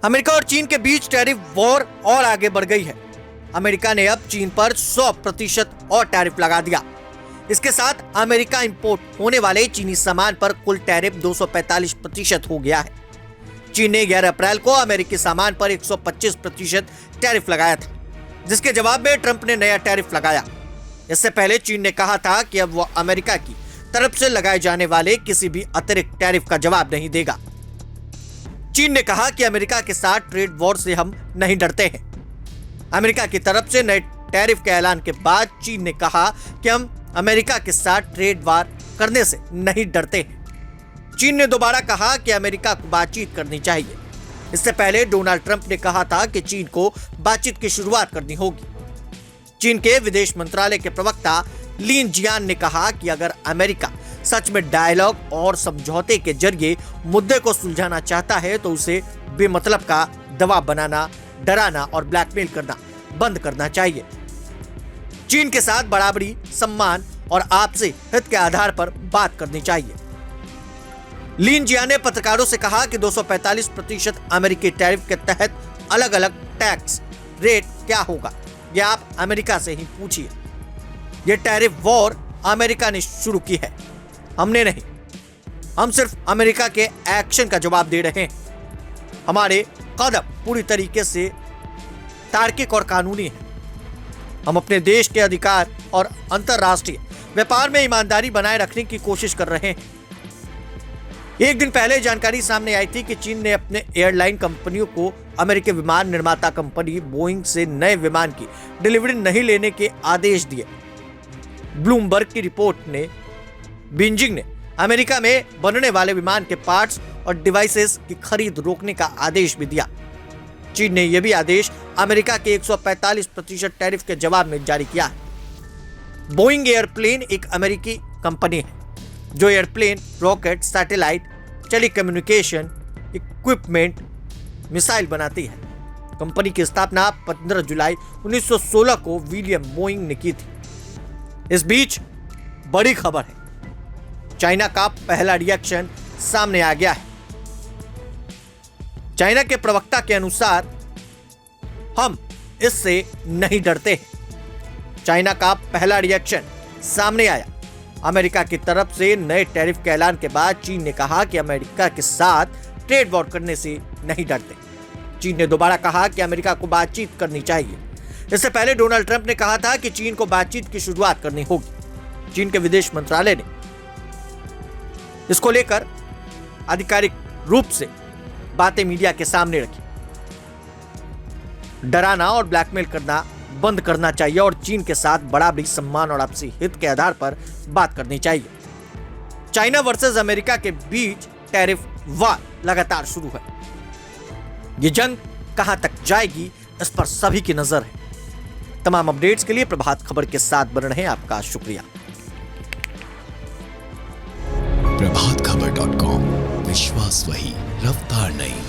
America और चीन के बीच टैरिफ वॉर और आगे बढ़ गई है। अमेरिका ने अब चीन पर 100% और टैरिफ लगा दिया। इसके साथ अमेरिका इंपोर्ट होने वाले चीनी सामान पर कुल टैरिफ 245% हो गया है। चीन ने 11 अप्रैल को अमेरिकी सामान पर 125% टैरिफ लगाया था, जिसके जवाब में ट्रंप ने नया टैरिफ लगाया। इससे पहले चीन ने कहा था कि अब वो अमेरिका की तरफ से लगाए जाने वाले किसी भी अतिरिक्त टैरिफ का जवाब नहीं देगा। चीन ने कहा कि अमेरिका के साथ ट्रेड वॉर से हम नहीं डरते हैं। अमेरिका की तरफ से नए टैरिफ के ऐलान के बाद चीन ने कहा कि हम अमेरिका के साथ ट्रेड वॉर करने से नहीं डरते हैं। चीन ने दोबारा कहा कि अमेरिका को बातचीत करनी चाहिए। इससे पहले डोनाल्ड ट्रंप ने कहा था कि चीन को बातचीत की शुरुआत करनी होगी। चीन के विदेश मंत्रालय के प्रवक्ता लिन जियान ने कहा कि अगर अमेरिका सच में डायलॉग और समझौते के जरिए मुद्दे को सुलझाना चाहता है तो उसे बेमतलब का दबाव बनाना, डराना और ब्लैकमेल करना बंद करना चाहिए। चीन के साथ बराबरी, सम्मान और आपसी हित के आधार पर बात करनी चाहिए। लिन जियान ने पत्रकारों से कहा कि 245% अमेरिकी टैरिफ के तहत अलग अलग टैक्स रेट क्या होगा, यह आप अमेरिका से ही पूछिए। यह टैरिफ वॉर अमेरिका ने शुरू की है, हमने नहीं। हम सिर्फ अमेरिका के एक्शन का जवाब दे रहे हैं। हमारे कदम पूरी तरीके से तार्किक और कानूनी हैं। हम अपने देश के अधिकार और अंतर्राष्ट्रीय व्यापार में ईमानदारी बनाए रखने की कोशिश कर रहे हैं। एक दिन पहले जानकारी सामने आई थी कि चीन ने अपने एयरलाइन कंपनियों को अमेरिकी विमान निर्माता कंपनी बोइंग से नए विमान की डिलीवरी नहीं लेने के आदेश दिए। ब्लूमबर्ग की रिपोर्ट ने बीजिंग ने अमेरिका में बनने वाले विमान के पार्ट्स और डिवाइसेस की खरीद रोकने का आदेश भी दिया। चीन ने यह भी आदेश अमेरिका के 145% टैरिफ के जवाब में जारी किया है। बोइंग एयरप्लेन एक अमेरिकी कंपनी है जो airplane, rocket, satellite, telecommunication equipment, missile बनाती है। कंपनी की स्थापना 15 जुलाई 1916 को विलियम बोइंग ने की थी। इस बीच बड़ी खबर है, चाइना का पहला रिएक्शन सामने आ गया है। चाइना के प्रवक्ता के अनुसार हम इससे नहीं डरते हैं। चाइना का पहला रिएक्शन सामने आया। अमेरिका की तरफ से नए टैरिफ के ऐलान के बाद चीन ने कहा कि अमेरिका के साथ ट्रेड वॉर करने से नहीं डरते। चीन ने दोबारा कहा कि अमेरिका को बातचीत करनी चाहिए। इससे पहले डोनाल्ड ट्रंप ने कहा था कि चीन को बातचीत की शुरुआत करनी होगी। चीन के विदेश मंत्रालय ने इसको लेकर आधिकारिक रूप से बातें मीडिया के सामने रखी। डराना और ब्लैकमेल करना बंद करना चाहिए और चीन के साथ बराबरी, सम्मान और आपसी हित के आधार पर बात करनी चाहिए। चाइना वर्सेस अमेरिका के बीच टैरिफ वार लगातार शुरू है। ये जंग कहां तक जाएगी, इस पर सभी की नजर है। तमाम अपडेट्स के लिए प्रभात खबर के साथ बने रहें। आपका शुक्रिया। प्रभातखबर.com, विश्वास वही, रफ्तार नहीं।